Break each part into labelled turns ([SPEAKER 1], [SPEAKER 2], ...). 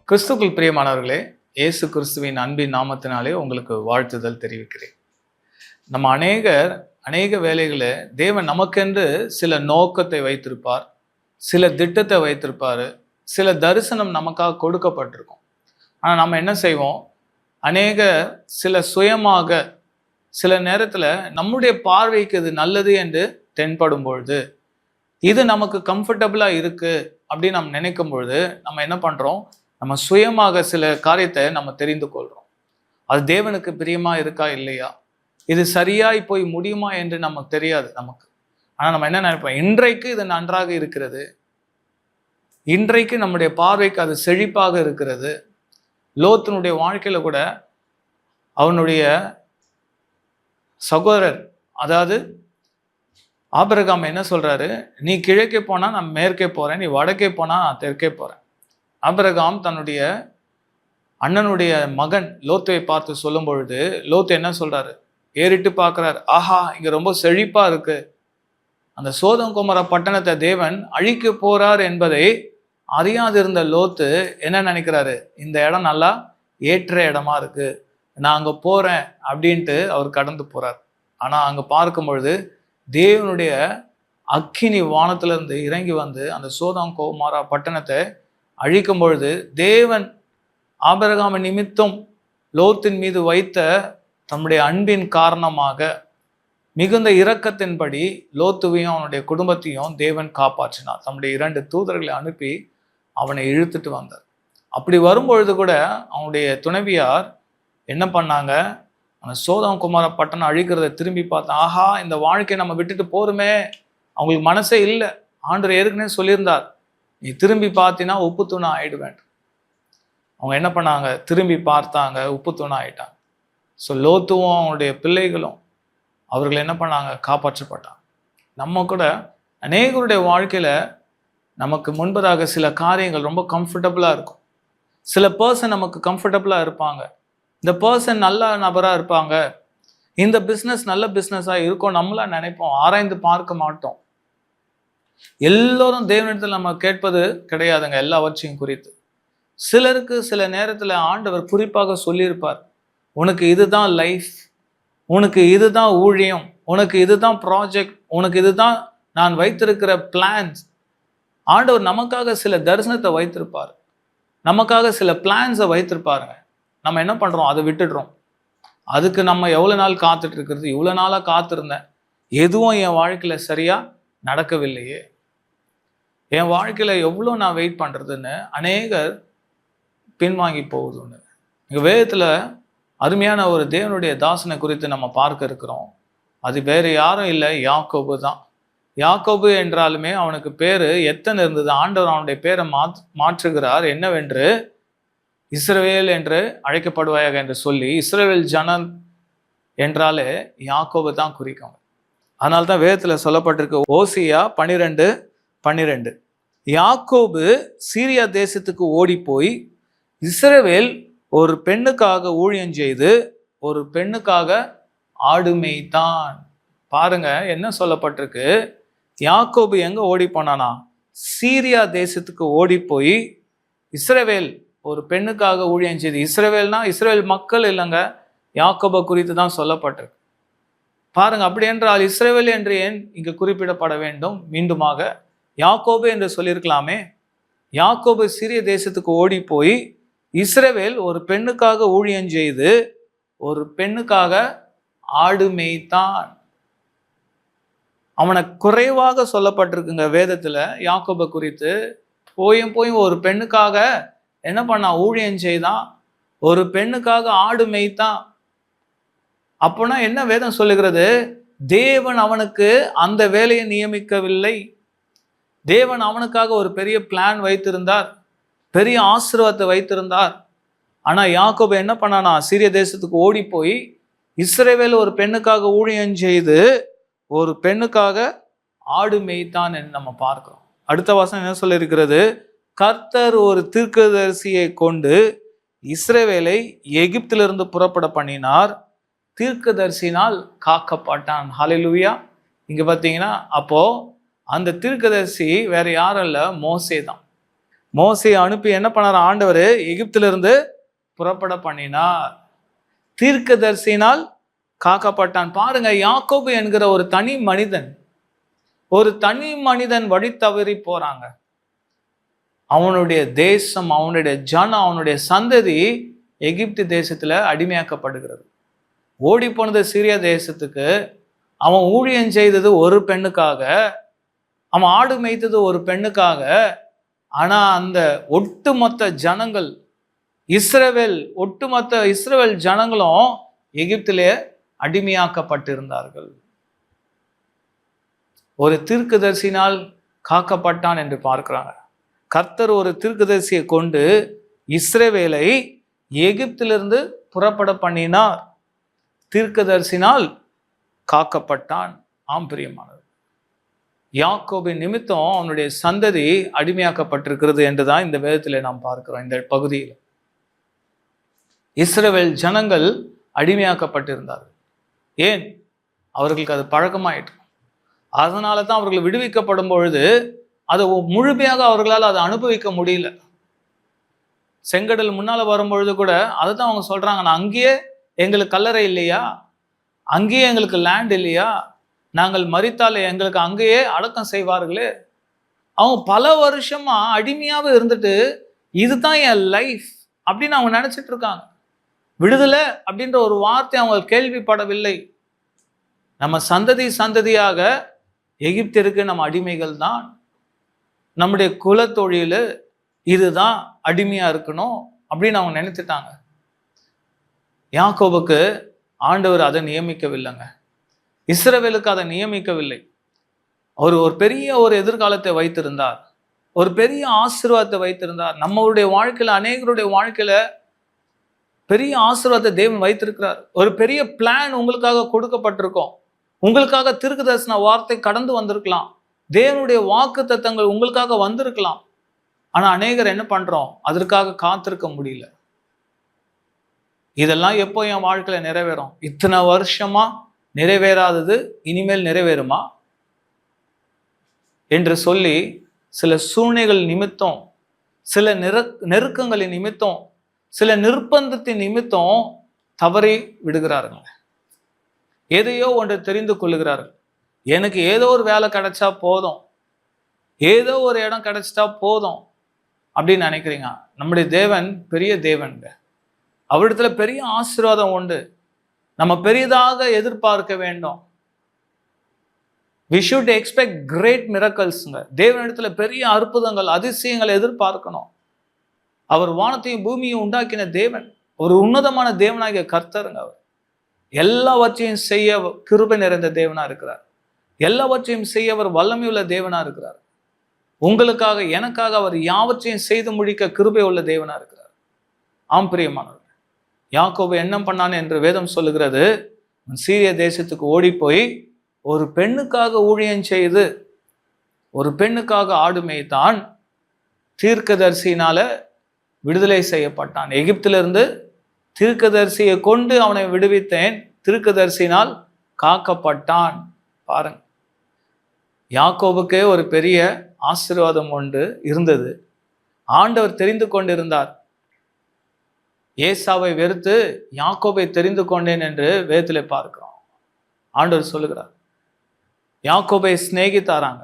[SPEAKER 1] கிறிஸ்துக்குள் பிரியமானவர்களே, இயேசு கிறிஸ்துவின் அன்பின் நாமத்தினாலே உங்களுக்கு வாழ்த்துதல் தெரிவிக்கிறேன். நம்ம அநேக வேளைகளை தேவன் நமக்கென்று சில நோக்கத்தை வைத்திருப்பார், சில திட்டத்தை வைத்திருப்பார், சில தரிசனம் நமக்காக கொடுக்கப்பட்டிருக்கும். ஆனால் நம்ம என்ன செய்வோம்? சில சுயமாக சில நேரத்தில் நம்முடைய பார்வைக்கு இது நல்லது என்று தென்படும் பொழுது, இது நமக்கு கம்ஃபர்டபுளாக இருக்குது அப்படின்னு நம்ம நினைக்கும் பொழுது நம்ம என்ன பண்ணுறோம்? நம்ம சுயமாக சில காரியத்தை நம்ம தெரிந்து கொள்கிறோம். அது தேவனுக்கு பிரியமா இருக்கா இல்லையா, இது சரியாய் போய் முடியுமா என்று நமக்கு தெரியாது நமக்கு. ஆனால் நம்ம என்ன நினைப்போம்? இன்றைக்கு இது நன்றாக இருக்கிறது, இன்றைக்கு நம்முடைய பார்வைக்கு அது செழிப்பாக இருக்கிறது. லோத்தினுடைய வாழ்க்கையில கூட அவனுடைய சகோதரர், அதாவது ஆபிரகாம் என்ன சொல்றாரு? நீ கிழக்கே போனா நான் மேற்கே போறேன், நீ வடக்கே போனா நான் தெற்கே போறேன். ஆபிரகாம் தன்னுடைய அண்ணனுடைய மகன் லோத்தை பார்த்து சொல்லும் பொழுது லோத்து என்ன சொல்றாரு? ஏறிட்டு பார்க்கிறார். ஆஹா, இங்க ரொம்ப செழிப்பா இருக்கு, அந்த சோதம் குமார பட்டணத்தை தேவன் அழிக்க போறார் என்பதை அறியாதிருந்த லோத்து என்ன நினைக்கிறாரு? இந்த இடம் நல்லா ஏற்ற இடமா இருக்கு, நான் அங்க போறேன் அப்படின்ட்டு அவர் கடந்து போறார். ஆனா அங்க பார்க்கும் பொழுது தேவனுடைய அக்கினி வானத்திலிருந்து இறங்கி வந்து அந்த சோதம் குமார பட்டணத்தை அழிக்கும் பொழுது தேவன் ஆபிரகாம் நிமித்தம் லோத்தின் மீது வைத்த தம்முடைய அன்பின் காரணமாக மிகுந்த இரக்கத்தின்படி லோத்துவையும் அவனுடைய குடும்பத்தையும் தேவன் காப்பாற்றினார். தம்முடைய 2 தூதர்களை அனுப்பி அவனை இழுத்துட்டு வந்தார். அப்படி வரும்பொழுது கூட அவனுடைய துணைவியார் என்ன பண்ணாங்க? அந்த சோதம் குமார பட்டணம் அழிக்கிறத திரும்பி பார்த்தா, ஆஹா, இந்த வாழ்க்கையை நம்ம விட்டுட்டு போருமே, அவங்களுக்கு மனசே இல்லை. ஆண்டவர் ஏற்கனவே சொல்லியிருந்தார், நீ திரும்பி பார்த்தினா உப்பு தூணா ஆயிடுவேன். அவங்க என்ன பண்ணாங்க? திரும்பி பார்த்தாங்க, உப்பு தூணா ஆயிட்டாங்க. ஸோ லோத்துவும் அவங்களுடைய பிள்ளைகளும் அவர்கள் என்ன பண்ணாங்க? காப்பாற்றப்பட்டாங்க. நம்ம கூட அநேகருடைய வாழ்க்கையில நமக்கு முன்பதாக சில காரியங்கள் ரொம்ப கம்ஃபர்டபுளா இருக்கும். சில பர்சன் நமக்கு கம்ஃபர்டபுளா இருப்பாங்க, இந்த பர்சன் நல்ல நபரா இருப்பாங்க, இந்த பிஸ்னஸ் நல்ல பிஸ்னஸா இருக்கும் நம்மளா நினைப்போம், ஆராய்ந்து பார்க்க மாட்டோம். எல்லோரும் தேவனிடத்தில் நம்ம கேட்பது கிடையாதுங்க எல்லாவற்றையும் குறித்து. சிலருக்கு சில நேரத்தில் ஆண்டவர் குறிப்பாக சொல்லியிருப்பார், உனக்கு இதுதான் லைஃப், உனக்கு இதுதான் ஊழியம், உனக்கு இதுதான் ப்ராஜெக்ட், உனக்கு இதுதான் நான் வைத்திருக்கிற பிளான்ஸ். ஆண்டவர் நமக்காக சில தரிசனத்தை வைத்திருப்பார், நமக்காக சில பிளான்ஸை வைத்திருப்பாருங்க. நம்ம என்ன பண்ணுறோம்? அதை விட்டுடுறோம். அதுக்கு நம்ம எவ்வளோ நாள் காத்துட்டு இருக்கிறது? இவ்வளோ நாளாக காத்திருந்தேன், எதுவும் என் வாழ்க்கையில் சரியாக நடக்கவில்லையே, என் வாழ்க்கையில் எவ்வளோ நான் வெயிட் பண்ணுறதுன்னு அநேகர் பின்வாங்கி போகுதுன்னு. எங்கள் வேதத்தில் அருமையான ஒரு தேவனுடைய தாசனை குறித்து நம்ம பார்க்க இருக்கிறோம். அது வேறு யாரும் இல்லை, யாக்கோபு தான். யாக்கோபு என்றாலுமே அவனுக்கு பேர் எத்தனை இருந்தது? ஆண்டவர் அவனுடைய பேரை மாற்றுகிறார். என்னவென்று? இஸ்ரவேல் என்று அழைக்கப்படுவாயாக என்று சொல்லி, இஸ்ரவேல் ஜனம் என்றாலே யாக்கோபு தான் குறிக்கும். அதனால தான் வேதத்தில் சொல்லப்பட்டிருக்கு, ஓசியா 12:12, யாக்கோபு சீரியா தேசத்துக்கு ஓடி போய் இஸ்ரவேல் ஒரு பெண்ணுக்காக ஊழியம் செய்து ஒரு பெண்ணுக்காக ஆடு மேய்த்தான். பாருங்க என்ன சொல்லப்பட்டிருக்கு? யாக்கோபு எங்க ஓடி போனானா? சீரியா தேசத்துக்கு ஓடி போய் இஸ்ரவேல் ஒரு பெண்ணுக்காக ஊழியம் செய்து. இஸ்ரவேல்னா இஸ்ரவேல் மக்கள் இல்லைங்க, யாக்கோபை குறித்து தான் சொல்லப்பட்டிருக்கு. பாருங்க, அப்படி என்றால் இஸ்ரவேல் என்று ஏன் இங்கு குறிப்பிடப்பட வேண்டும்? மீண்டுமாக யாக்கோபு என்று சொல்லியிருக்கலாமே. யாக்கோபு சீரிய தேசத்துக்கு ஓடி போய் இஸ்ரவேல் ஒரு பெண்ணுக்காக ஊழியம் செய்து ஒரு பெண்ணுக்காக ஆடு மேய்த்தான். அவனை குறைவாக சொல்லப்பட்டிருக்குங்க வேதத்துல யாக்கோபை குறித்து. போயும் ஒரு பெண்ணுக்காக என்ன பண்ணா? ஊழியம் செய்தான், ஒரு பெண்ணுக்காக ஆடு மேய்த்தான். அப்போனா என்ன வேதம் சொல்லுகிறது? தேவன் அவனுக்கு அந்த வேலையை நியமிக்கவில்லை. தேவன் அவனுக்காக ஒரு பெரிய பிளான் வைத்திருந்தார், பெரிய ஆசீர்வாதத்தை வைத்திருந்தார். ஆனா யாக்கோபு என்ன பண்ணானா? சீரிய தேசத்துக்கு ஓடி போய் இஸ்ரவேல் ஒரு பெண்ணுக்காக ஊழியம் செய்து ஒரு பெண்ணுக்காக ஆடு மேய்த்தான் என்று நம்ம பார்க்கிறோம். அடுத்த வசனம் என்ன சொல்லியிருக்கிறது? கர்த்தர் ஒரு தீர்க்கதரிசியை கொண்டு இஸ்ரவேலை எகிப்திலிருந்து புறப்பட பண்ணினார், தீர்க்கதரிசினால் காக்கப்பட்டான். ஹல்லேலூயா. இங்க பார்த்தீங்கன்னா அப்போ அந்த தீர்க்கதரிசி வேற யாரும் இல்லை, மோசே தான். மோசேயை அனுப்பி என்ன பண்ணார் ஆண்டவர்? எகிப்திலிருந்து புறப்பட பண்ணினார். தீர்க்கதரிசியினால் காக்கப்பட்டான். பாருங்க, யாக்கோபு என்கிற ஒரு தனி மனிதன் வழி தவறி போறாங்க. அவனுடைய தேசம், அவனுடைய ஜனம், அவனுடைய சந்ததி எகிப்து தேசத்துல அடிமையாக்கப்படுகிறது. ஓடி போனது சிரியா தேசத்துக்கு. அவன் ஊழியம் செய்தது ஒரு பெண்ணுக்காக, அவன் ஆடு மேய்த்தது ஒரு பெண்ணுக்காக. ஆனா அந்த ஒட்டுமொத்த ஜனங்கள், ஒட்டுமொத்த இஸ்ரவேல் ஜனங்களும் எகிப்திலே அடிமையாக்கப்பட்டிருந்தார்கள். ஒரு தீர்க்கதரிசினால் காக்கப்பட்டான் என்று பார்க்கிறாங்க. கர்த்தர் ஒரு தீர்க்கதரிசியை கொண்டு இஸ்ரவேலை எகிப்திலிருந்து புறப்பட பண்ணினார். தீர்க்கதரிசினால் காக்கப்பட்டான். ஆம் பிரியமானது, யாக்கோபின் நிமித்தம் அவனுடைய சந்ததி அடிமையாக்கப்பட்டிருக்கிறது என்றுதான் இந்த வேதத்தில் நாம் பார்க்கிறோம். இந்த பகுதியில் இஸ்ரவேல் ஜனங்கள் அடிமையாக்கப்பட்டிருந்தார்கள். ஏன்? அவர்களுக்கு அது பழக்கமாயிற்று. அதனால தான் அவர்கள் விடுவிக்கப்படும் பொழுது அதை முழுமையாக அவர்களால் அதை அனுபவிக்க முடியல. செங்கடல் முன்னால வரும்பொழுது கூட அதை தான் அவங்க சொல்றாங்க, நான் அங்கேயே எங்களுக்கு கல்லறை இல்லையா, அங்கேயே எங்களுக்கு லேண்ட் இல்லையா, நாங்கள் மரித்தாலே எங்களுக்கு அங்கேயே அடக்கம் செய்வார்களே. அவங்க பல வருஷமா அடிமையாவே இருந்துட்டு இதுதான் என் லைஃப் அப்படின்னு அவங்க நினைச்சிட்டு இருக்காங்க. விடுதலை அப்படின்ற ஒரு வார்த்தை அவங்க கேள்விப்படவில்லை. நம்ம சந்ததியாக எகிப்திற்கு நம்ம அடிமைகள் தான். நம்முடைய குலத்தொழில் இதுதான், அடிமையா இருக்கணும் அப்படின்னு அவங்க நினைத்துட்டாங்க. யாக்கோபுக்கு ஆண்டவர் அதை நியமிக்கவில்லைங்க. இஸ்ரவேலுக்கு அதை நியமிக்கவில்லை. அவர் ஒரு பெரிய ஒரு எதிர்காலத்தை வைத்திருந்தார், ஒரு பெரிய ஆசீர்வாதத்தை வைத்திருந்தார். நம்மளுடைய வாழ்க்கையில, அநேகருடைய வாழ்க்கையில பெரிய ஆசீர்வாதத்தை தேவன் வைத்திருக்கிறார். ஒரு பெரிய பிளான் உங்களுக்காக கொடுக்கப்பட்டிருக்கும். உங்களுக்காக தீர்க்கதரிசன வார்த்தை கடந்து வந்திருக்கலாம். தேவனுடைய வாக்குத்தத்தங்கள் உங்களுக்காக வந்திருக்கலாம். ஆனா அநேகர் என்ன பண்றோம்? அதற்காக காத்திருக்க முடியல. இதெல்லாம் எப்போ என் வாழ்க்கையில நிறைவேறும்? இத்தனை வருஷமா நிறைவேறாதது இனிமேல் நிறைவேறுமா என்று சொல்லி சில சூழ்நிலைகள் நிமித்தம், சில நெருக்கங்களின் நிமித்தம், சில நிர்பந்தத்தின் நிமித்தம் தவறி விடுகிறார்கள். எதையோ ஒன்று தெரிந்து கொள்ளுகிறார்கள். எனக்கு ஏதோ ஒரு வேலை கிடைச்சா போதும், ஏதோ ஒரு இடம் கிடைச்சிட்டா போதும் அப்படின்னு நினைக்கிறீங்க. நம்முடைய தேவன் பெரிய தேவன்க. அவரிடத்துல பெரிய ஆசீர்வாதம் உண்டு. நம்ம பெரியதாக எதிர்பார்க்க வேண்டும். we should expect great miraclesங்க. தேவனிடத்துல பெரிய அற்புதங்கள், அதிசயங்களை எதிர்பார்க்கணும். அவர் வானத்தையும் பூமியும் உண்டாக்கின தேவன், ஒரு உன்னதமான தேவனாகிய கர்த்தருங்க. அவர் எல்லாவற்றையும் செய்ய கிருபை நிறைந்த தேவனா இருக்கிறார். எல்லாவற்றையும் செய்ய அவர் வல்லமையுள்ள தேவனா இருக்கிறார். உங்களுக்காக, எனக்காக அவர் யாவற்றையும் செய்து முடிக்க கிருபை உள்ள தேவனா இருக்கிறார். ஆம் பிரியமானவர், யாக்கோபு என்ன பண்ணான் என்று வேதம் சொல்லுகிறது. சீரிய தேசத்துக்கு ஓடி போய் ஒரு பெண்ணுக்காக ஊழியம் செய்து, ஒரு பெண்ணுக்காக ஆடு மேய்த்தான். தீர்க்கதரிசியினால விடுதலை செய்யப்பட்டான். எகிப்திலிருந்து தீர்க்கதரிசியை கொண்டு அவனை விடுவித்தேன், தீர்க்கதரிசியினால் காக்கப்பட்டான். பாருங்க, யாக்கோபுக்கே ஒரு பெரிய ஆசீர்வாதம் ஒன்று இருந்தது. ஆண்டவர் தெரிந்து கொண்டிருந்தார். ஏசாவை வெறுத்து யாக்கோபை தெரிந்து கொண்டேன் என்று வேதத்திலே பார்க்கிறோம். ஆண்டவர் சொல்லுகிறார், யாக்கோபை சிநேகித்தாராங்க,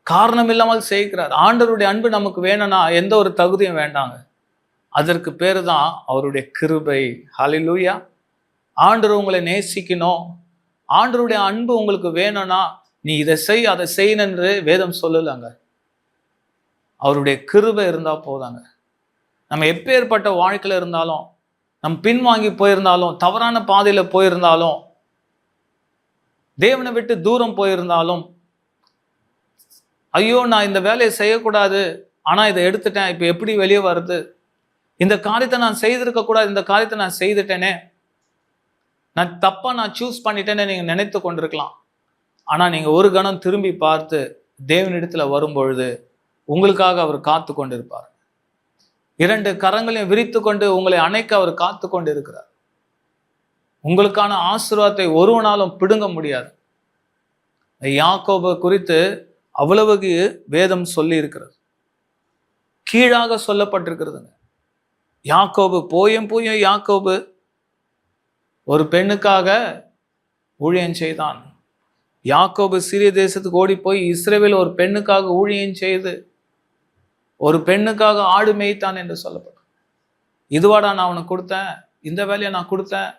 [SPEAKER 1] காரணம் இல்லாமல் செய்கிறார். ஆண்டவருடைய அன்பு நமக்கு வேணும்னா எந்த ஒரு தகுதியும் வேண்டாங்க. அதற்கு பேரு தான் அவருடைய கிருபை. ஹல்லேலூயா. ஆண்டவர் உங்களை நேசிக்கணும், ஆண்டவருடைய அன்பு உங்களுக்கு வேணும்னா நீ இதை செய், அதை செய்யணும் என்று வேதம் சொல்லலாங்க. அவருடைய கிருபை இருந்தா போதாங்க. நம்ம எப்பேற்பட்ட வாழ்க்கையில இருந்தாலும், நம்ம பின்வாங்கி போயிருந்தாலும், தவறான பாதையில போயிருந்தாலும், தேவனை விட்டு தூரம் போயிருந்தாலும், ஐயோ நான் இந்த வேலையை செய்யக்கூடாது, ஆனா இதை எடுத்துட்டேன், இப்ப எப்படி வெளியே வருது, இந்த காரியத்தை நான் செய்திருக்க கூடாது, இந்த காரியத்தை நான் செய்துட்டேனே, நான் தப்பா நான் சூஸ் பண்ணிட்டேன்னு நீங்க நினைத்து கொண்டிருக்கலாம். ஆனா நீங்க ஒரு கணம் திரும்பி பார்த்து தேவனிடத்துல வரும்பொழுது உங்களுக்காக அவர் காத்து கொண்டிருப்பார். 2 கரங்களையும் விரித்து கொண்டு உங்களை அணைக்க அவர் காத்து கொண்டு இருக்கிறார். உங்களுக்கான ஆசீர்வாதத்தை ஒருவனாலும் பிடுங்க முடியாது. யாக்கோபு குறித்து அவ்வளவுக்கு வேதம் சொல்லி இருக்கிறது. கீழாக சொல்லப்பட்டிருக்கிறதுங்க. யாக்கோபு போயும் யாக்கோபு ஒரு பெண்ணுக்காக ஊழியம் செய்தான். யாக்கோபு சிறிய தேசத்துக்கு ஓடி போய் இஸ்ரவேல் ஒரு பெண்ணுக்காக ஊழியம் செய்து ஒரு பெண்ணுக்காக ஆடு மேய்த்தான் என்று சொல்லப்படும். இதுவாடா நான் உனக்கு கொடுத்தேன், இந்த வேலையை நான் கொடுத்தேன்,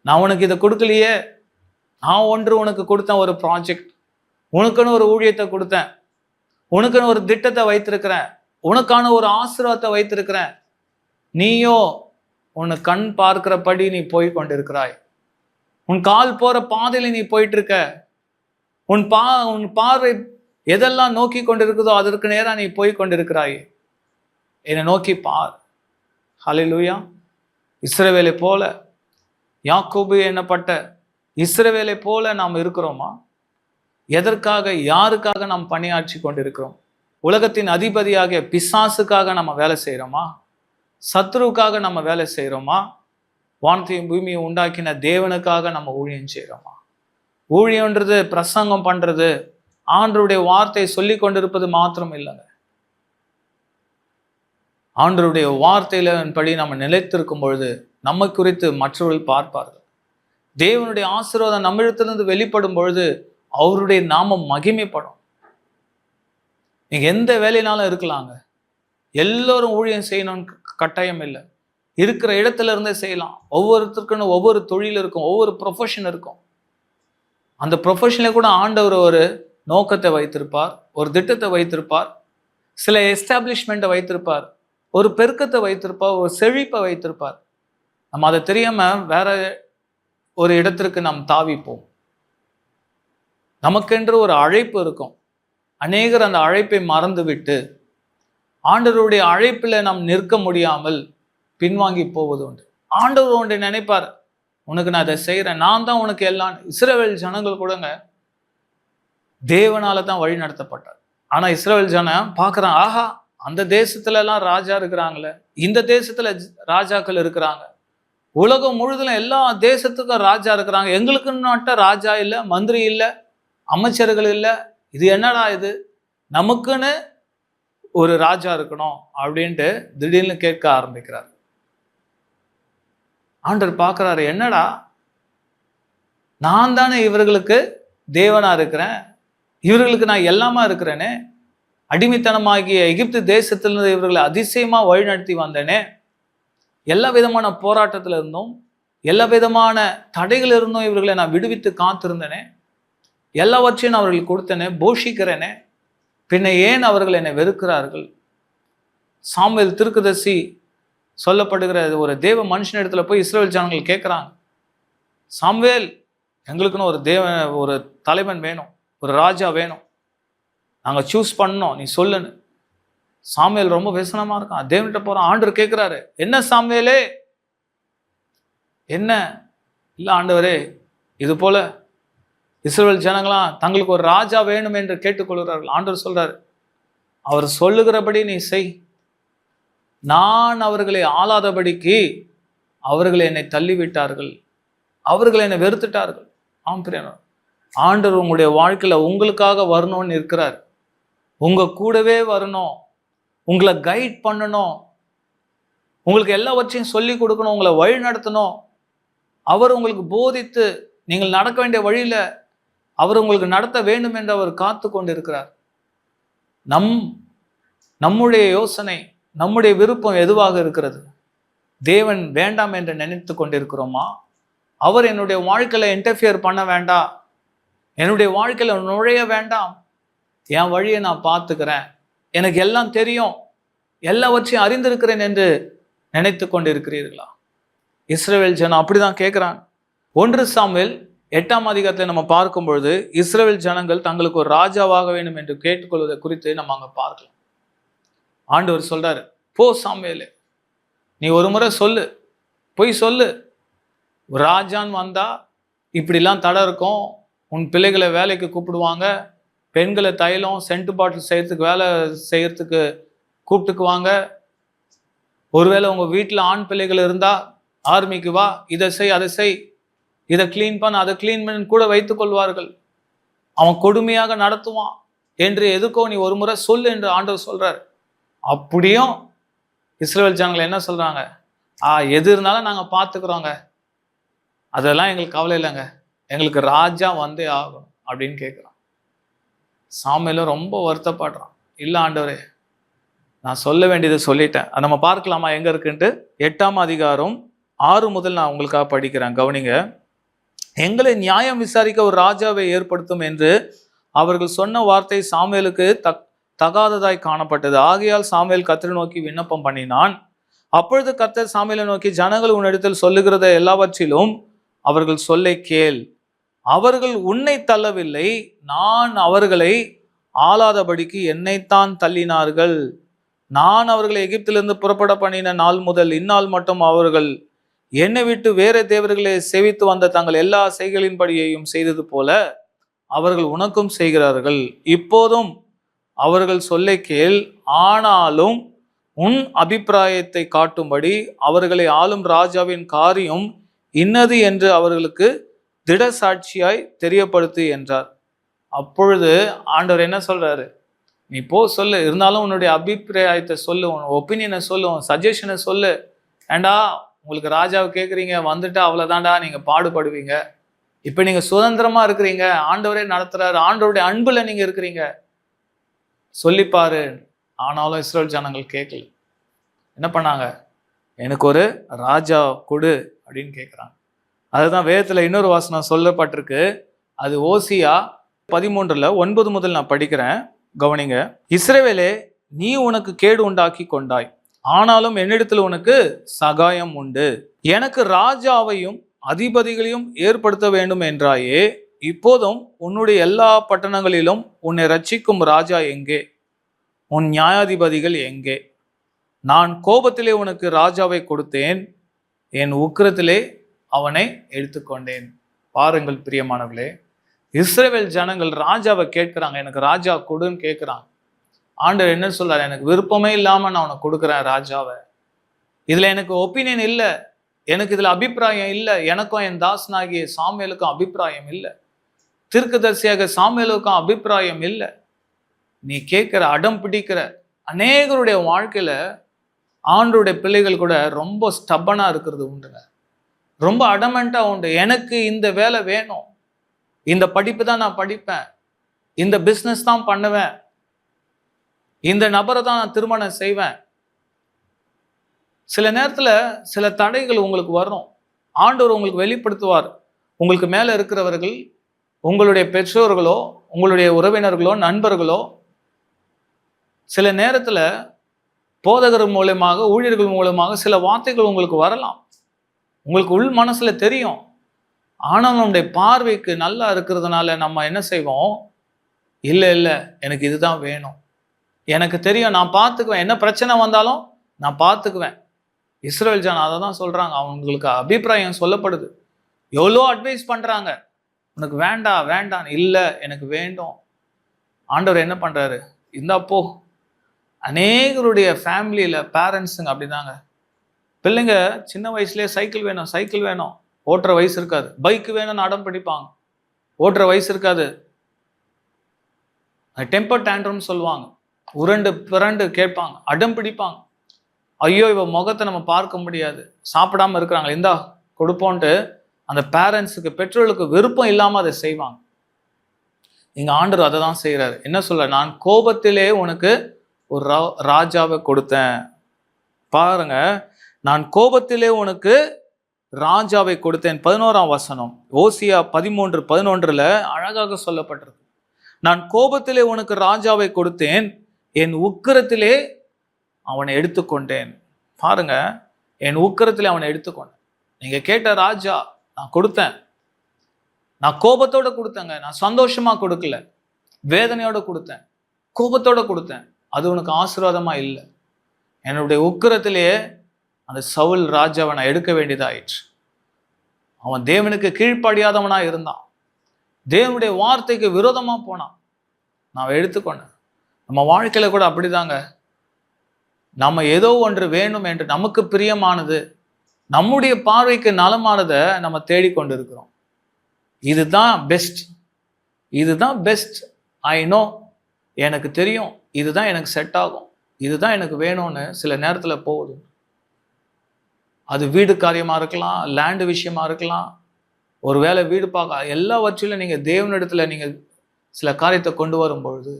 [SPEAKER 1] நான் உனக்கு இதை கொடுக்கலையே, நான் ஒன்று உனக்கு கொடுத்தேன், ஒரு ப்ராஜெக்ட், உனக்குன்னு ஒரு ஊழியத்தை கொடுத்தேன், உனக்குன்னு ஒரு திட்டத்தை வைத்திருக்கிறேன், உனக்கான ஒரு ஆசீர்வாதத்தை வைத்திருக்கிறேன், நீயோ உன்னை கண் பார்க்கிறபடி நீ போய் கொண்டிருக்கிறாய், உன் கால் போற பாதையில நீ போயிட்டு இருக்க, உன் பார்வை எதெல்லாம் நோக்கி கொண்டிருக்குதோ அதற்கு நேரா நீ போய் கொண்டிருக்கிறாய், என்னை நோக்கி பார். ஹல்லேலூயா. இஸ்ரவேலை போல, யாக்கோபு என்னப்பட்ட இஸ்ரவேலை போல நாம் இருக்கிறோமா? எதற்காக, யாருக்காக நாம் பணியாற்றி கொண்டிருக்கிறோம்? உலகத்தின் அதிபதியாகிய பிசாசுக்காக நம்ம வேலை செய்கிறோமா? சத்ருவுக்காக நம்ம வேலை செய்கிறோமா? வானத்தையும் பூமியை உண்டாக்கின தேவனுக்காக நம்ம ஊழியம் செய்கிறோமா? ஊழியன்றது பிரசங்கம் பண்றது, ஆண்டவருடைய வார்த்தையை சொல்லி கொண்டிருப்பது மாத்திரம் இல்லைங்க. ஆண்டவருடைய வார்த்தையின்படி நம்ம நிலைத்திருக்கும் பொழுது நம்ம குறித்து மற்றவர்கள் பார்ப்பார்கள். தேவனுடைய ஆசீர்வாதம் நம்மிடத்திலிருந்து வெளிப்படும் பொழுது அவருடைய நாமம் மகிமைப்படும். நீங்க எந்த வேலையினாலும் இருக்கலாங்க, எல்லோரும் ஊழியம் செய்யணும்னு கட்டாயம் இல்லை. இருக்கிற இடத்துல இருந்தே செய்யலாம். ஒவ்வொருத்தருக்குன்னு ஒவ்வொரு தொழில் இருக்கும், ஒவ்வொரு ப்ரொஃபஷன் இருக்கும். அந்த ப்ரொஃபஷனில் கூட ஆண்டவர் ஒரு நோக்கத்தை வைத்திருப்பார், ஒரு திட்டத்தை வைத்திருப்பார், சில எஸ்டாப்ளிஷ்மெண்ட்டை வைத்திருப்பார், ஒரு பெருக்கத்தை வைத்திருப்பார், ஒரு செழிப்பை வைத்திருப்பார். நம்ம அதை தெரியாம வேற ஒரு இடத்திற்கு நாம் தாவிப்போம். நமக்கென்று ஒரு அழைப்பு இருக்கும். அநேகர் அந்த அழைப்பை மறந்து விட்டு ஆண்டவருடைய அழைப்பில் நாம் நிற்க முடியாமல் பின்வாங்கி போவது உண்டு. ஆண்டவர் ஒன்றை நினைப்பார், உனக்கு நான் அதை செய்கிறேன், நான் தான் உனக்கு எல்லாம். இஸ்ரவேல் ஜனங்கள் கூடங்க தேவனால தான் வழி நடத்தப்பட்டார். ஆனா இஸ்ரவேல் ஜனம் பார்க்குறான், ஆஹா அந்த தேசத்துல எல்லாம் ராஜா இருக்கிறாங்களே, இந்த தேசத்துல ராஜாக்கள் இருக்கிறாங்க, உலகம் முழுதும் எல்லா தேசத்துக்கும் ராஜா இருக்கிறாங்க, எங்களுக்குன்னு மட்டும் ராஜா இல்லை, மந்திரி இல்லை, அமைச்சர்கள் இல்லை, இது என்னடா இது, நமக்குன்னு ஒரு ராஜா இருக்கணும் அப்படின்ட்டு திடீர்னு கேட்க ஆரம்பிக்கிறார். ஆண்டவர் பார்க்குறாரு, என்னடா நான் தானே இவர்களுக்கு தேவனா இருக்கிறேன், இவர்களுக்கு நான் எல்லாமா இருக்கிறேனே, அடிமைத்தனமாகிய எகிப்து தேசத்திலிருந்து இவர்களை அதிசயமா வழிநடத்தி வந்தேனே, எல்லா விதமான போராட்டத்தில் இருந்தும் எல்லா விதமான தடைகள் இருந்தும் இவர்களை நான் விடுவித்து காத்திருந்தேனே, எல்லாவற்றையும் நான் அவர்களுக்கு கொடுத்தேனே, போஷிக்கிறேனே, பின்ன ஏன் அவர்கள் என்னை வெறுக்கிறார்கள்? சாமுவேல் தீர்க்கதரிசி சொல்லப்படுகிற ஒரு தேவ மனுஷன் இடத்துல போய் இஸ்ரவேல் ஜனங்கள் கேட்குறாங்க, சாமுவேல் எங்களுக்குன்னு ஒரு தலைவன் வேணும், ஒரு ராஜா வேணும், நாங்கள் சூஸ் பண்ணோம், நீ சொல்லுன்னு. சாமுவேல் ரொம்ப விசனமா இருக்கான், தேவன்கிட்ட போறான். ஆண்டவர் கேட்கிறாரு, என்ன சாமுவேலே, என்ன? இல்லை ஆண்டவரே, இது போல இஸ்ரவேல் ஜனங்களாம் தங்களுக்கு ஒரு ராஜா வேணும் என்று கேட்டுக்கொள்கிறார்கள். ஆண்டவர் சொல்றாரு, அவர் சொல்லுகிறபடி நீ செய், நான் அவர்களை ஆளாதபடிக்கு அவர்கள் என்னை தள்ளிவிட்டார்கள், அவர்கள் என்னை வெறுத்துட்டார்கள். ஆண்டவர் உங்களுடைய வாழ்க்கையில உங்களுக்காக வரணும்னு இருக்கிறார், உங்க கூடவே வரணும், உங்களை கைட் பண்ணணும், உங்களுக்கு எல்லாவற்றையும் சொல்லி கொடுக்கணும், உங்களை வழி நடத்தணும். அவர் உங்களுக்கு போதித்து நீங்கள் நடக்க வேண்டிய வழியில அவர் உங்களுக்கு நடத்த வேண்டும் என்று அவர் காத்து கொண்டு இருக்கிறார். நம்முடைய யோசனை, நம்முடைய விருப்பம் எதுவாக இருக்கிறது? தேவன் வேண்டாம் என்று நினைத்து கொண்டிருக்கிறோமா? அவர் என்னுடைய வாழ்க்கையில இன்டர்ஃபியர் பண்ண வேண்டாம், என்னுடைய வாழ்க்கையில நுழைய வேண்டாம், என் வழியை நான் பார்த்துக்கிறேன், எனக்கு எல்லாம் தெரியும், எல்லாவற்றையும் அறிந்திருக்கிறேன் என்று நினைத்து கொண்டிருக்கிறீர்களா? இஸ்ரவேல் ஜனம் அப்படிதான் கேட்கிறாங்க. 1 சாமுவேல் 8ஆம் அதிகாரத்தில் நம்ம பார்க்கும் பொழுது இஸ்ரவேல் ஜனங்கள் தங்களுக்கு ஒரு ராஜாவாக வேண்டும் என்று கேட்டுக்கொள்வதை குறித்து நம்ம அங்க பார்க்கலாம். ஆண்டவர் சொல்றாரு, போ சாமுவேலே, நீ ஒரு முறை சொல்லு, போய் சொல்லு, ராஜான்னு வந்தா இப்படிலாம் தடை இருக்கும், உன் பிள்ளைகளை வேலைக்கு கூப்பிடுவாங்க, பெண்களை தைலம் சென்ட் பாட்டில் செய்யறதுக்கு வேலை செய்யறதுக்கு கூப்பிட்டுக்குவாங்க, ஒருவேளை உங்க வீட்டில் ஆண் பிள்ளைகள் இருந்தா ஆர்மிக்கு வா, இதை செய் அதை செய், இதை கிளீன் பண்ண அதை கிளீன் பண்ண கூட வைத்துக் கொள்வார்கள், அவன் கொடுமையாக நடத்துவான் என்று எதுக்கோ நீ ஒரு முறை சொல்லு என்று ஆண்டவர் சொல்றாரு. அப்படியும் இஸ்ரவேல் ஜனங்கள் என்ன சொல்றாங்க, எது இருந்தாலும் நாங்க பார்த்துக்கிறோங்க, அதெல்லாம் எங்களுக்கு கவலை இல்லைங்க, எங்களுக்கு ராஜா வந்தே ஆகும் அப்படின்னு கேட்குறான். சாமுவேலும் ரொம்ப வருத்தப்படுறான். இல்லை ஆண்டவரே, நான் சொல்ல வேண்டியதை சொல்லிட்டேன். அதை நம்ம பார்க்கலாமா எங்க இருக்குன்ட்டு? 8ஆம் அதிகாரம் 6 முதல் நான் உங்களுக்காக படிக்கிறேன், கவனிங்க. எங்களை நியாயம் விசாரிக்க ஒரு ராஜாவை ஏற்படுத்தும் என்று அவர்கள் சொன்ன வார்த்தை சாமுவேலுக்கு தகாததாய் காணப்பட்டது. ஆகையால் சாமுவேல் கர்த்தரை நோக்கி விண்ணப்பம் பண்ணினான். அப்பொழுது கர்த்தர் சாமுவேலை நோக்கி, ஜனங்கள் உன்னிடத்தில் சொல்லுகிறத எல்லாவற்றிலும் அவர்கள் சொல்லை கேள். அவர்கள் உன்னை தள்ளவில்லை, நான் அவர்களை ஆளாதபடிக்கு என்னைத்தான் தள்ளினார்கள். நான் அவர்களை எகிப்திலிருந்து புறப்பட பண்ணின நாள் முதல் இந்நாள் மட்டும் அவர்கள் என்னை விட்டு வேற தேவர்களை சேவித்து வந்த தங்கள் எல்லா செய்களின்படியையும் செய்தது போல அவர்கள் உனக்கும் செய்கிறார்கள். இப்போதும் அவர்கள் சொல்லை கேள். ஆனாலும் உன் அபிப்பிராயத்தை காட்டும்படி அவர்களை ஆளும் ராஜாவின் காரியம் இன்னது என்று அவர்களுக்கு திட சாட்சியாய் தெரியப்படுத்து என்றார். அப்பொழுது ஆண்டவர் என்ன சொல்றாரு, நீ போ சொல்லு, இருந்தாலும் உன்னுடைய அபிப்பிராயத்தை சொல்லு, உன் ஒப்பீனியனை சொல்லு, உன் சஜஷனை சொல்லு. ஏண்டா உங்களுக்கு ராஜாவை கேட்குறீங்க, வந்துட்டா அவ்வளோதான்டா, நீங்கள் பாடுபடுவீங்க. இப்போ நீங்கள் சுதந்திரமாக இருக்கிறீங்க, ஆண்டவரே நடத்துகிறாரு, ஆண்டவருடைய அன்பில் நீங்கள் இருக்கிறீங்க, சொல்லிப்பாரு. ஆனாலும் இஸ்ரவேல் ஜனங்கள் கேட்கல. என்ன பண்ணாங்க, எனக்கு ஒரு ராஜா கொடு அப்படின்னு கேட்குறாங்க. அதுதான் வேதத்தில் இன்னொரு வாசனம் சொல்லப்பட்டிருக்கு. அது ஓசியா 13:9 முதல் நான் படிக்கிறேன், கவனிங்க. இஸ்ரவேலே, நீ உனக்கு கேடு உண்டாக்கி கொண்டாய், ஆனாலும் என்னிடத்தில் உனக்கு சகாயம் உண்டு. எனக்கு ராஜாவையும் அதிபதிகளையும் ஏற்படுத்த வேண்டும் என்றாயே, இப்போதும் உன்னுடைய எல்லா பட்டணங்களிலும் உன்னை ரட்சிக்கும் ராஜா எங்கே? உன் நியாயாதிபதிகள் எங்கே? நான் கோபத்திலே உனக்கு ராஜாவை கொடுத்தேன், என் உக்கிரத்திலே அவனை எடுத்துக்கொண்டேன். பாருங்கள் பிரியமானவர்களே, இஸ்ரவேல் ஜனங்கள் ராஜாவை கேட்கிறாங்க, எனக்கு ராஜா கொடுன்னு கேட்கிறாங்க. ஆண்டவர் என்ன சொல்றாரு, எனக்கு விருப்பமே இல்லாம நான் உனக்கு கொடுக்குறேன் ராஜாவை. இதுல எனக்கு ஒப்பீனியன் இல்லை, எனக்கு இதுல அபிப்பிராயம் இல்லை. எனக்கும் என் தாசனாகிய சாமுவேலுக்கும் அபிப்பிராயம் இல்லை, தீர்க்கதரிசியாக சாமுவேலுக்கும் அபிப்பிராயம் இல்லை. நீ கேட்கிற, அடம் பிடிக்கிற அநேகருடைய வாழ்க்கையில ஆண்டவருடைய பிள்ளைகள் கூட ரொம்ப ஸ்டப்பனா இருக்கிறது உண்டுங்க, ரொம்ப அடமெண்டா உண்டு. எனக்கு இந்த வேலை வேணும், இந்த படிப்பு தான் நான் படிப்பேன், இந்த பிஸ்னஸ் தான் பண்ணுவேன், இந்த நபரை தான் நான் திருமணம் செய்வேன். சில நேரத்தில் சில தடைகள் உங்களுக்கு வரும், ஆண்டவர் உங்களுக்கு வெளிப்படுத்துவார். உங்களுக்கு மேலே இருக்கிறவர்கள், உங்களுடைய பெற்றோர்களோ, உங்களுடைய உறவினர்களோ, நண்பர்களோ, சில நேரத்தில் போதகர் மூலமாக, ஊழியர்கள் மூலமாக சில வார்த்தைகள் உங்களுக்கு வரலாம். உங்களுக்கு உள் மனசுல தெரியும். ஆனால் நம்முடைய பார்வைக்கு நல்லா இருக்கிறதுனால நம்ம என்ன செய்வோம், இல்லை இல்லை எனக்கு இதுதான் வேணும், எனக்கு தெரியும், நான் பார்த்துக்குவேன், என்ன பிரச்சனை வந்தாலும் நான் பார்த்துக்குவேன். இஸ்ரவேல் ஜனம் அதை தான் சொல்றாங்க. அவங்களுக்கு அபிப்பிராயம் சொல்லப்படுது, எவ்வளோ அட்வைஸ் பண்றாங்க, உனக்கு வேண்டாம் வேண்டாம், இல்லை எனக்கு வேண்டும். ஆண்டவர் என்ன பண்றாரு, இந்தப்போ அநேகருடைய ஃபேமிலியில பேரண்ட்ஸுங்க அப்படிதாங்க. பிள்ளைங்க சின்ன வயசுலேயே சைக்கிள் வேணும் சைக்கிள் வேணும், ஓட்டுற வயசு இருக்காது. பைக் வேணும்னு அடம் பிடிப்பாங்க, ஓட்டுற வயசு இருக்காது. டெம்பர் டேண்ட்ரம்னு சொல்லுவாங்க, உருண்டு பிறண்டு கேட்பாங்க, அடம் பிடிப்பாங்க. ஐயோ இவ முகத்தை நம்ம பார்க்க முடியாது, சாப்பிடாம இருக்கிறாங்க, இந்தா கொடுப்போன்ட்டு அந்த பேரண்ட்ஸுக்கு, பெற்றோர்களுக்கு விருப்பம் இல்லாமல் அதை செய்வாங்க. இங்கே ஆண்டவர் அதை தான் செய்கிறாரு. என்ன சொல்ற, நான் கோபத்திலே உனக்கு ஒரு ராஜாவை கொடுத்தேன். பாருங்க, நான் கோபத்திலே உனக்கு ராஜாவை கொடுத்தேன். 11ஆம் வசனம் ஓசியா 13:11 அழகாக சொல்லப்பட்டிருக்கு. நான் கோபத்திலே உனக்கு ராஜாவை கொடுத்தேன், என் உக்கிரத்திலே அவனை எடுத்துக்கொண்டேன். பாருங்க, என் உக்கிரத்திலே அவனை எடுத்துக்கொண்டேன். நீங்க கேட்ட ராஜா நான் கொடுத்தேன், நான் கோபத்தோட கொடுத்தேங்க, நான் சந்தோஷமா கொடுக்கல, வேதனையோட கொடுத்தேன், கோபத்தோட கொடுத்தேன். அது உனக்கு ஆசீர்வாதமா இல்லை. என்னுடைய உக்கிரத்திலேயே அந்த சவுல் ராஜாவை நான் எடுக்க வேண்டியதாயிற்று. அவன் தேவனுக்கு கீழ்ப்படியாதவனா இருந்தான், தேவனுடைய வார்த்தைக்கு விரோதமா போனான், நான் எடுத்துக்கொண்டேன். நம்ம வாழ்க்கையில கூட அப்படிதாங்க. நம்ம ஏதோ ஒன்று வேணும் என்று, நமக்கு பிரியமானது, நம்முடைய பார்வைக்கு நலமானதை நம்ம தேடிக்கொண்டு இருக்கிறோம். இதுதான் பெஸ்ட், இதுதான் பெஸ்ட், ஐ நோ, எனக்கு தெரியும், இதுதான் எனக்கு செட் ஆகும், இதுதான் எனக்கு வேணும்னு சில நேரத்தில் போகுது. அது வீடு காரியமாக இருக்கலாம், லேண்டு விஷயமா இருக்கலாம், ஒரு வேளை வீடு பார்க்க, எல்லாவற்றிலும் நீங்கள் தேவனிடத்தில் நீங்கள் சில காரியத்தை கொண்டு வரும்பொழுது,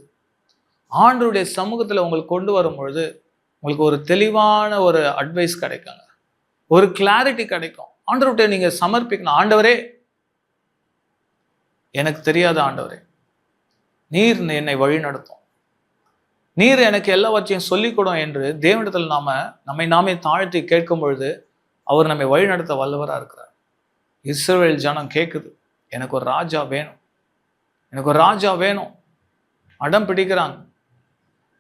[SPEAKER 1] ஆண்டவருடைய சமூகத்தில் உங்களுக்கு கொண்டு வரும்பொழுது, உங்களுக்கு ஒரு தெளிவான ஒரு அட்வைஸ் கிடைக்குங்க, ஒரு கிளாரிட்டி கிடைக்கும். ஆண்டவர்கிட்ட நீங்கள் சமர்ப்பிக்கணும். ஆண்டவரே, எனக்கு தெரியாத ஆண்டவரே, நீர் என்னை வழி நடத்தும், நீர் எனக்கு எல்லாவற்றையும் சொல்லிக்கொடும் என்று தேவனிடத்தில் நம்மை நாமே தாழ்த்தி கேட்கும் பொழுது அவர் நம்மை வழி நடத்த வல்லவராக இருக்கிறார். இஸ்ரவேல் ஜனம் கேட்குது, எனக்கு ஒரு ராஜா வேணும், எனக்கு ஒரு ராஜா வேணும், அடம் பிடிக்கிறாங்க.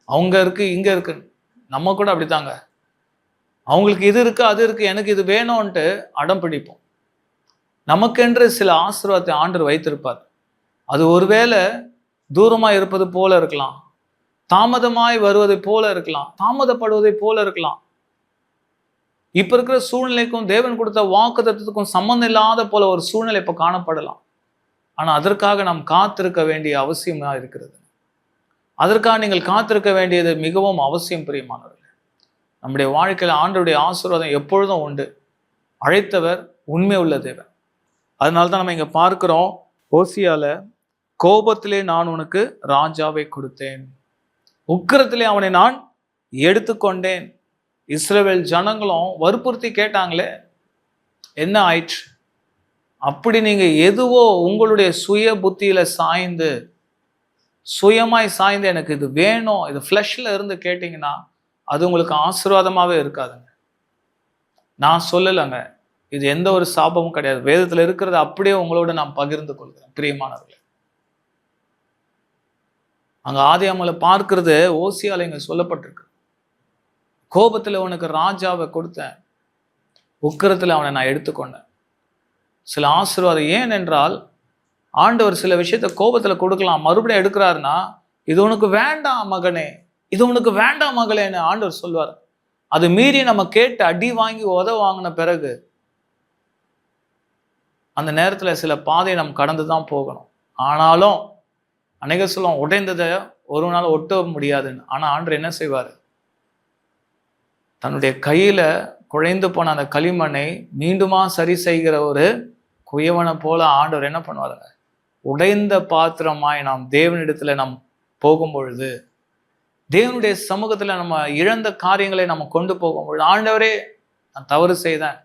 [SPEAKER 1] அவங்க இருக்கு, இங்க இருக்கு. நம்ம கூட அப்படித்தாங்க, அவங்களுக்கு இது இருக்கு, அது இருக்கு, எனக்கு இது வேணும்ன்ட்டு அடம் பிடிப்போம். நமக்கென்று சில ஆசீர்வாதத்தை ஆண்டவர் வைத்திருப்பார். அது ஒருவேளை தூரமாக இருப்பது போல இருக்கலாம், தாமதமாய் வருவதை போல இருக்கலாம், தாமதப்படுவதை போல இருக்கலாம். இப்ப இருக்கிற சூழ்நிலைக்கும் தேவன் கொடுத்த வாக்குத்தத்தத்துக்கும் சம்பந்தம் இல்லாத போல ஒரு சூழ்நிலை இப்ப காணப்படலாம். ஆனா அதற்காக நாம் காத்திருக்க வேண்டிய அவசியமா இருக்கிறது. அதற்காக நீங்கள் காத்திருக்க வேண்டியது மிகவும் அவசியம் பிரியமானவர்களே. நம்முடைய வாழ்க்கையில ஆண்டவருடைய ஆசீர்வாதம் எப்பொழுதும் உண்டு. அழைத்தவர் உண்மை உள்ள தேவன். அதனால்தான் நம்ம இங்க பார்க்கிறோம், ஓசியால, கோபத்திலே நான் உனக்கு ராஜாவை கொடுத்தேன், உக்கிரத்திலே அவனை நான் எடுத்துக்கொண்டேன். இஸ்ரவேல் ஜனங்களும் வற்புறுத்தி கேட்டாங்களே, என்ன ஆயிற்று? அப்படி நீங்க எதுவோ உங்களுடைய சுய புத்தியில சாய்ந்து, சுயமாய் சாய்ந்து எனக்கு இது வேணும், இது ஃப்ளஷ்ல இருந்து கேட்டீங்கன்னா அது உங்களுக்கு ஆசீர்வாதமாவே இருக்காதுங்க. நான் சொல்லலைங்க, இது எந்த ஒரு சாபமும் கிடையாது. வேதத்துல இருக்கிறது அப்படியே உங்களோட நான் பகிர்ந்து கொள்கிறேன் பிரியமானவர்களே. அங்க ஆதியாமல பார்க்கிறது ஓசியால இங்க சொல்லப்பட்டிருக்கு, கோபத்தில் உனக்கு ராஜாவை கொடுத்தேன், உக்கிரத்தில் அவனை நான் எடுத்துக்கொண்டேன். சில ஆசீர்வாதம் ஏன் என்றால், ஆண்டவர் சில விஷயத்த கோபத்தில் கொடுக்கலாம், மறுபடியும் எடுக்கிறாருன்னா, இது உனக்கு வேண்டாம் மகனே, இது உனக்கு வேண்டாம் மகளேன்னு ஆண்டவர் சொல்வார். அது மீறி நம்ம கேட்டு அடி வாங்கி வாங்கின பிறகு அந்த நேரத்தில் சில பாதையை நம்ம கடந்து தான் போகணும். ஆனாலும் அநேகர் சொல்லுவோம், உடைந்ததை ஒரு நாள் ஒட்ட முடியாதுன்னு. ஆனால் ஆண்டவர் என்ன செய்வார்? தன்னுடைய கையில குழைந்து போன அந்த களிமண்ணை மீண்டுமா சரி செய்கிற ஒரு குயவனை போல ஆண்டவர் என்ன பண்ணுவாருங்க? உடைந்த பாத்திரமாய் நாம் தேவனிடத்துல நாம் போகும் பொழுது, தேவனுடைய சமூகத்துல நம்ம இழந்த காரியங்களை நம்ம கொண்டு போகும் பொழுது, ஆண்டவரே நான் தவறு செய்தேன்,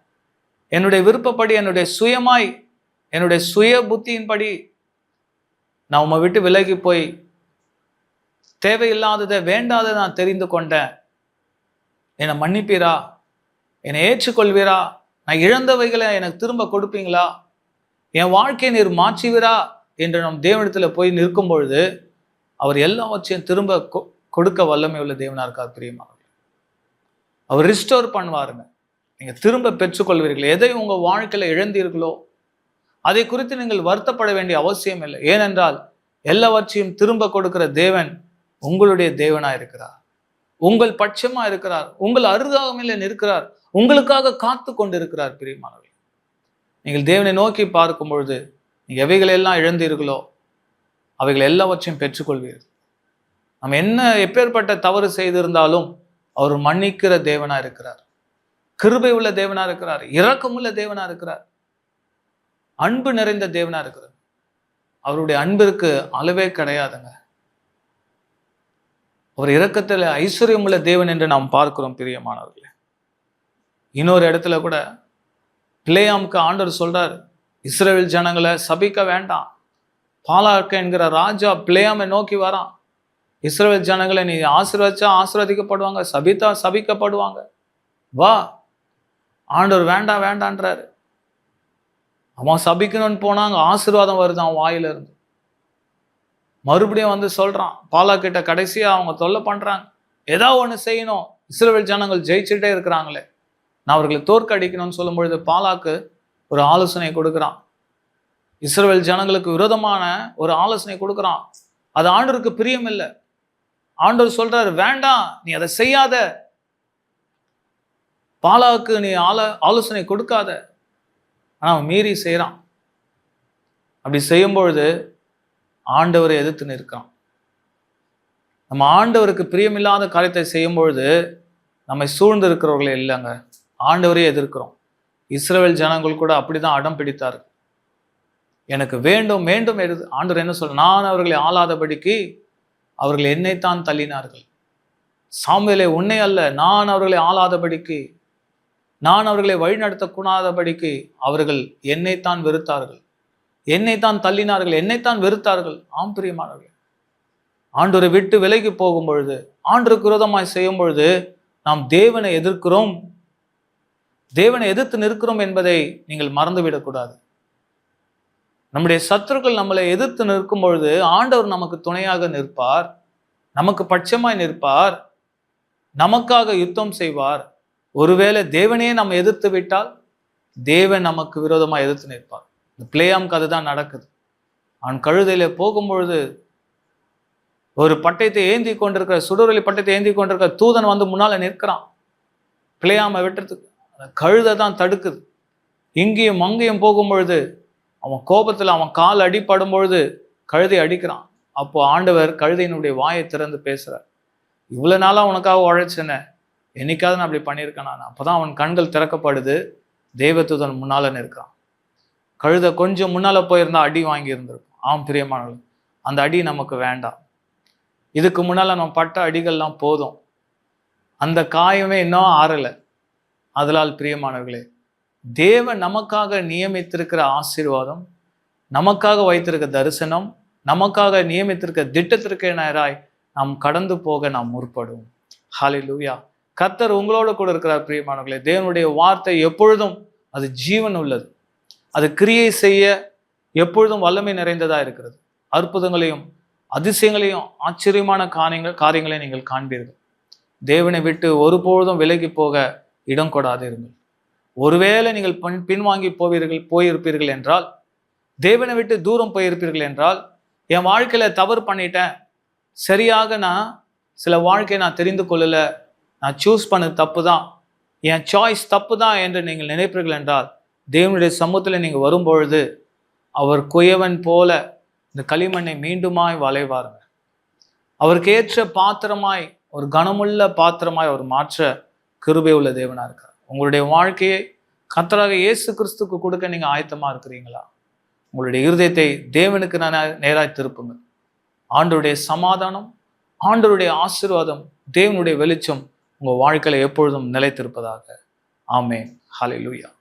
[SPEAKER 1] என்னுடைய விருப்பப்படி, என்னுடைய சுய புத்தியின்படி நான் உம்மை விட்டு விலகி போய் தேவையில்லாததை வேண்டாததை நான் தெரிந்து கொண்டேன், என்னை மன்னிப்பீரா, என்னை ஏற்றுக்கொள்வீரா, நான் இழந்தவைகளை எனக்கு திரும்ப கொடுப்பீங்களா, என் வாழ்க்கையை நீர் மாற்றுவீரா என்று நம் தேவனிடத்துல போய் நிற்கும் பொழுது அவர் எல்லாவற்றையும் திரும்ப கொடுக்க வல்லமை உள்ள தேவனா இருக்கார் பிரியமானவர்களே. அவர் ரிஸ்டோர் பண்ணுவாருங்க. நீங்க திரும்ப பெற்றுக்கொள்வீர்கள். எதை உங்க வாழ்க்கையில இழந்தீர்களோ அதை குறித்து நீங்கள் வருத்தப்பட வேண்டிய அவசியம் இல்லை. ஏனென்றால் எல்லாவற்றையும் திரும்ப கொடுக்கிற தேவன் உங்களுடைய தேவனா இருக்கிறார், உங்கள் பட்சமா இருக்கிறார், உங்கள் அருகாமையில நிற்கிறார், உங்களுக்காக காத்து கொண்டு இருக்கிறார் பிரியமானவர்களே. நீங்கள் தேவனை நோக்கி பார்க்கும் பொழுது நீங்க எவைகளை எல்லாம் இழந்தீர்களோ அவைகள் எல்லாவற்றையும் பெற்றுக்கொள்வீர்கள். நம்ம என்ன எப்பேற்பட்ட தவறு செய்திருந்தாலும் அவர் மன்னிக்கிற தேவனா இருக்கிறார், கிருபை உள்ள தேவனா இருக்கிறார், இரக்கமுள்ள தேவனா இருக்கிறார், அன்பு நிறைந்த தேவனா இருக்கிறார். அவருடைய அன்பிற்கு அளவே கிடையாதுங்க. அவர் இரக்கத்தில் ஐஸ்வர்யம் உள்ள தேவன் என்று நாம் பார்க்கிறோம் பிரியமானவர்களே. இன்னொரு இடத்துல கூட பிலேயாமுக்கு ஆண்டவர் சொல்றார், இஸ்ரவேல் ஜனங்களை சபிக்க வேண்டாம். பாலாக் என்கிற ராஜா பிலேயாமை நோக்கி வரான், இஸ்ரவேல் ஜனங்களை நீ ஆசீர்வதிச்சா ஆசீர்வதிக்கப்படுவாங்க, சபித்தா சபிக்கப்படுவாங்க, வா. ஆண்டவர் வேண்டாம் வேண்டான்றாரு. அவன் சபிக்கணும்னு போனாங்க, ஆசீர்வாதம் வருது அவன் வாயில இருந்து. மறுபடியும் வந்து சொல்றான் பாலாக்கிட்ட, கடைசியா அவங்க தொல்லை பண்றாங்க, ஏதாவது ஒண்ணு செய்யணும், இஸ்ரவேல் ஜனங்கள் ஜெயிச்சுட்டே இருக்கிறாங்களே, நான் அவர்களை தோற்கடிக்கணும்னு சொல்லும் பொழுது பாலாக்கு ஒரு ஆலோசனை கொடுக்குறான், இஸ்ரவேல் ஜனங்களுக்கு விரோதமான ஒரு ஆலோசனை கொடுக்குறான். அது ஆண்டவருக்கு பிரியம் இல்லை. ஆண்டவர் சொல்றாரு, வேண்டாம், நீ அதை செய்யாத, பாலாக்கு நீ ஆலோசனை கொடுக்காத. ஆனா அவன் மீறி செய்யறான். அப்படி செய்யும் பொழுது ஆண்டவரை எதிர்த்து நிற்கான். நம்ம ஆண்டவருக்கு பிரியமில்லாத காரியத்தை செய்யும் பொழுது நம்மை சூழ்ந்து இருக்கிறவர்களே இல்லைங்க, ஆண்டவரே எதிர்க்கிறோம். இஸ்ரவேல் ஜனங்கள் கூட அப்படிதான் அடம் பிடித்தார். எனக்கு வேண்டும் வேண்டும் ஆண்டவர் என்ன சொல்ற, நான் அவர்களை ஆளாதபடிக்கு அவர்கள் என்னைத்தான் தள்ளினார்கள். சாமுவேலே, உன்னை அல்ல, நான் அவர்களை ஆளாதபடிக்கு, நான் அவர்களை வழிநடத்தக்கூடாதபடிக்கு அவர்கள் என்னைத்தான் வெறுத்தார்கள், என்னைத்தான் தள்ளினார்கள், என்னைத்தான் வெறுத்தார்கள். ஆம் பிரியமானவர்களே, ஆண்டவரை விட்டு விலகி போகும் பொழுது, ஆண்டவருக்கு விரோதமாய் செய்யும் பொழுது நாம் தேவனை எதிர்க்கிறோம், தேவனை எதிர்த்து நிற்கிறோம் என்பதை நீங்கள் மறந்துவிடக்கூடாது. நம்முடைய சத்துருக்கள் நம்மளை எதிர்த்து நிற்கும் பொழுது ஆண்டவர் நமக்கு துணையாக நிற்பார், நமக்கு பட்சமாய் நிற்பார், நமக்காக யுத்தம் செய்வார். ஒருவேளை தேவனையே நம்ம எதிர்த்து விட்டால் தேவன் நமக்கு விரோதமாக எதிர்த்து நிற்பார். இந்த பிளேயாம்க்கு அதுதான் நடக்குது. அவன் கழுதையில போகும்பொழுது ஒரு பட்டயத்தை ஏந்தி கொண்டிருக்கிற, சுடரொலி பட்டயத்தை ஏந்தி கொண்டிருக்கிற தூதன் வந்து முன்னால நிற்கிறான். பிளேயாமை வெட்டுறதுக்கு அந்த கழுதை தான் தடுக்குது. இங்கேயும் அங்கேயும் போகும்பொழுது அவன் கோபத்தில் அவன் கால் அடிப்படும் பொழுது கழுதை அடிக்கிறான். அப்போ ஆண்டவர் கழுதையினுடைய வாயை திறந்து பேசுறார். இவ்வளவு நாளா உனக்காக உழைச்சேன, என்னைக்காவது நான் அப்படி பண்ணியிருக்கேன் நான். அப்போதான் அவன் கண்கள் திறக்கப்படுது, தேவதூதன் முன்னால நிற்கிறான். கழுதை கொஞ்சம் முன்னால போயிருந்தா அடி வாங்கி இருந்திருக்கும். ஆம் பிரியமானவர்கள், அந்த அடி நமக்கு வேண்டாம். இதுக்கு முன்னால நம்ம பட்ட அடிகள்லாம் போதும், அந்த காயமே இன்னும் ஆறலை. அதனால் பிரியமானவர்களே, தேவன் நமக்காக நியமித்திருக்கிற ஆசீர்வாதம், நமக்காக வைத்திருக்க தரிசனம், நமக்காக நியமித்திருக்க திட்டத்திற்கு நேராய் நாம் கடந்து போக நாம் முற்படுவோம். ஹல்லேலூயா. கர்த்தர் உங்களோட கூட இருக்கிறார் பிரியமானவர்களே. தேவனுடைய வார்த்தை எப்பொழுதும் அது ஜீவன் உள்ளது, அது கிரியை செய்ய எப்பொழுதும் வல்லமை நிறைந்ததா இருக்கிறது. அற்புதங்களையும் அதிசயங்களையும் ஆச்சரியமான காரியங்களையும் நீங்கள் காண்பீர்கள். தேவனை விட்டு ஒருபொழுதும் விலகி போக இடம் கொடாது இருங்கள். ஒருவேளை நீங்கள் பின்வாங்கி போயிருப்பீர்கள் என்றால், தேவனை விட்டு தூரம் போயிருப்பீர்கள் என்றால், என் வாழ்க்கையில தவறு பண்ணிட்டேன், சரியாக நான் சில வாழ்க்கையை நான் தெரிந்து கொள்ளல, நான் சூஸ் பண்ணது தப்பு தான், என் சாய்ஸ் தப்பு தான் என்று நீங்கள் நினைப்பீர்கள் என்றால், தேவனுடைய சமூகத்தில் நீங்கள் வரும்பொழுது அவர் குயவன் போல இந்த களிமண்ணை மீண்டுமாய் வளைவாருங்க. அவருக்கு ஏற்ற பாத்திரமாய், ஒரு கனமுள்ள பாத்திரமாய் அவர் மாற்ற கிருபை உள்ள தேவனா இருக்கார். உங்களுடைய வாழ்க்கையை கர்த்தராக இயேசு கிறிஸ்துக்கு கொடுக்க நீங்க ஆயத்தமா இருக்கிறீங்களா? உங்களுடைய இருதயத்தை தேவனுக்கு நேராய் திருப்புங்க. ஆண்டவருடைய சமாதானம், ஆண்டவருடைய ஆசீர்வாதம், தேவனுடைய வெளிச்சம் உங்க வாழ்க்கையில எப்பொழுதும் நிலைத்திருப்பதாக. ஆமென். ஹல்லேலூயா.